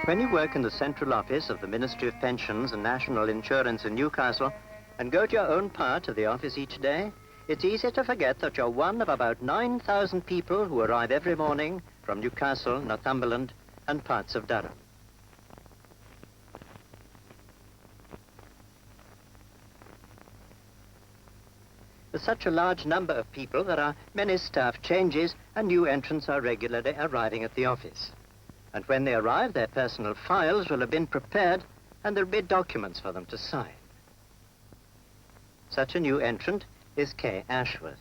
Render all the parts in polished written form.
When you work in the central office of the Ministry of Pensions and National Insurance in Newcastle and go to your own part of the office each day, it's easy to forget that you're one of about 9,000 people who arrive every morning from Newcastle, Northumberland, and parts of Durham. With such a large number of people, there are many staff changes and new entrants are regularly arriving at the office. And when they arrive, their personal files will have been prepared and there'll be documents for them to sign. Such a new entrant is Kay Ashworth.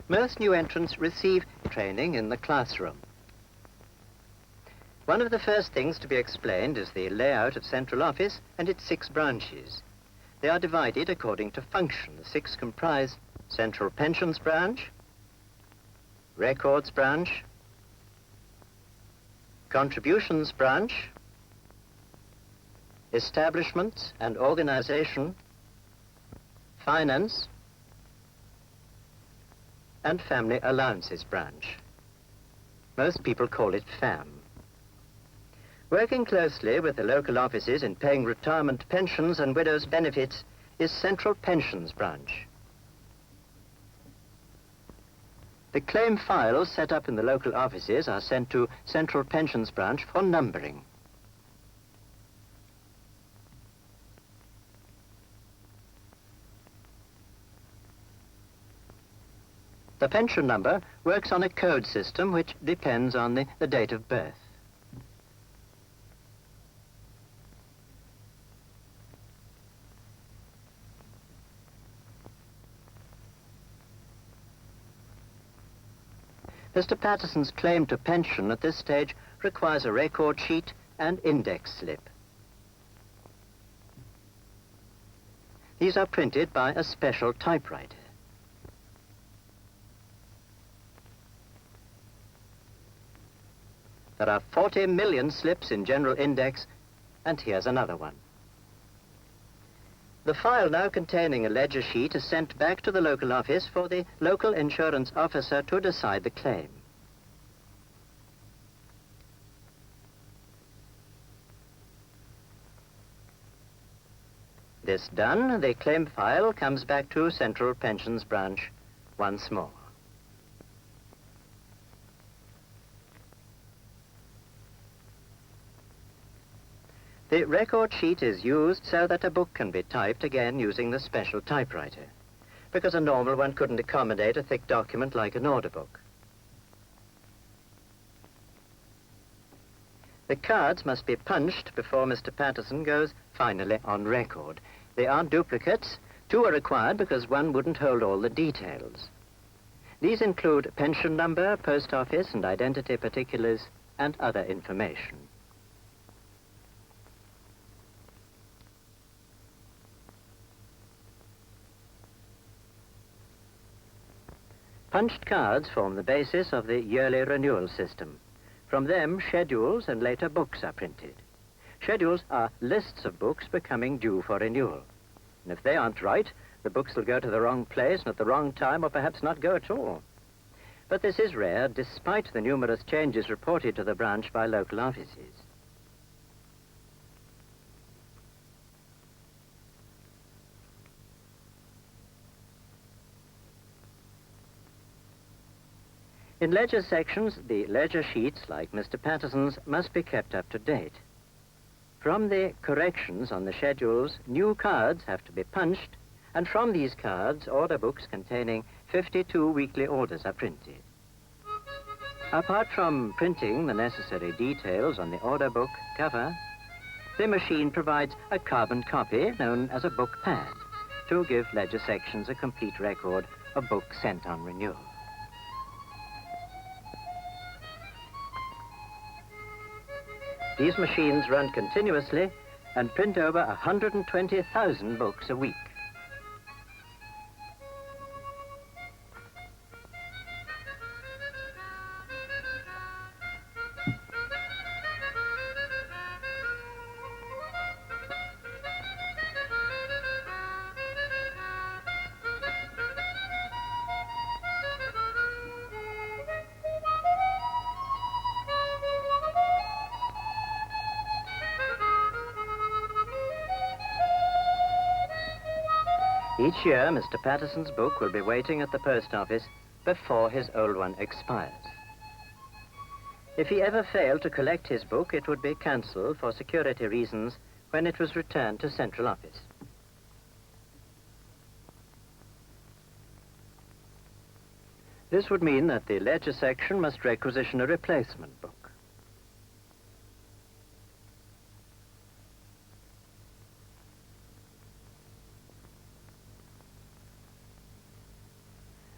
Most new entrants receive training in the classroom. One of the first things to be explained is the layout of Central Office and its 6 branches. They are divided according to function. The 6 comprise Central Pensions Branch, Records Branch, Contributions Branch, Establishment and Organization, Finance, and Family Allowances Branch. Most people call it FAM. Working closely with the local offices in paying retirement pensions and widows' benefits is Central Pensions Branch. The claim files set up in the local offices are sent to Central Pensions Branch for numbering. The pension number works on a code system which depends on the date of birth. Mr. Patterson's claim to pension at this stage requires a record sheet and index slip. These are printed by a special typewriter. There are 40 million slips in General Index, and here's another one. The file now containing a ledger sheet is sent back to the local office for the local insurance officer to decide the claim. This done, the claim file comes back to Central Pensions Branch once more. The record sheet is used so that a book can be typed again using the special typewriter, because a normal one couldn't accommodate a thick document like an order book. The cards must be punched before Mr. Patterson goes finally on record. They aren't duplicates. 2 are required because one wouldn't hold all the details. These include pension number, post office and identity particulars, and other information. Punched cards form the basis of the yearly renewal system. From them, schedules and later books are printed. Schedules are lists of books becoming due for renewal. And if they aren't right, the books will go to the wrong place and at the wrong time or perhaps not go at all. But this is rare, despite the numerous changes reported to the branch by local offices. In ledger sections, the ledger sheets, like Mr. Patterson's, must be kept up to date. From the corrections on the schedules, new cards have to be punched, and from these cards, order books containing 52 weekly orders are printed. Apart from printing the necessary details on the order book cover, the machine provides a carbon copy known as a book pad to give ledger sections a complete record of books sent on renewal. These machines run continuously and print over 120,000 books a week. Each year, Mr. Patterson's book will be waiting at the post office before his old one expires. If he ever failed to collect his book, it would be cancelled for security reasons when it was returned to central office. This would mean that the ledger section must requisition a replacement book.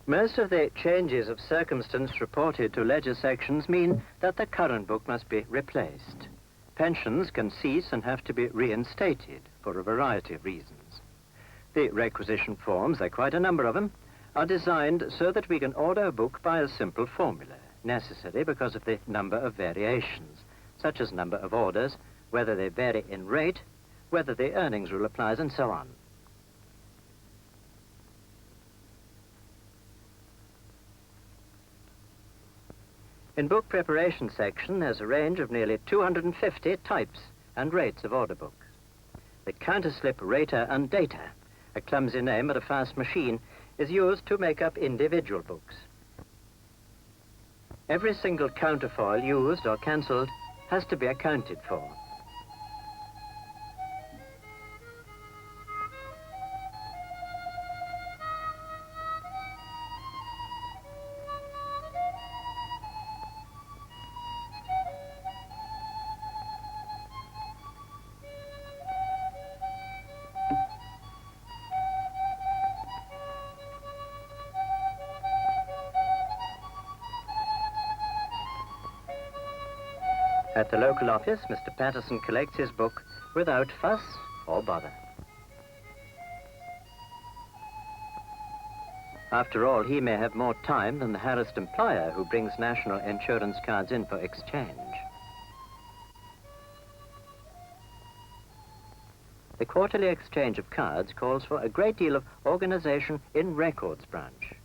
Most of the changes of circumstance reported to ledger sections mean that the current book must be replaced. Pensions can cease and have to be reinstated for a variety of reasons. The requisition forms, there are quite a number of them, are designed so that we can order a book by a simple formula, necessary because of the number of variations, such as number of orders, whether they vary in rate, whether the earnings rule applies, and so on. In book preparation section, there's a range of nearly 250 types and rates of order book. The counterslip rater and data, a clumsy name but a fast machine, is used to make up individual books. Every single counterfoil used or cancelled has to be accounted for. At the local office, Mr. Patterson collects his book without fuss or bother. After all, he may have more time than the harassed employer who brings national insurance cards in for exchange. The quarterly exchange of cards calls for a great deal of organization in Records Branch.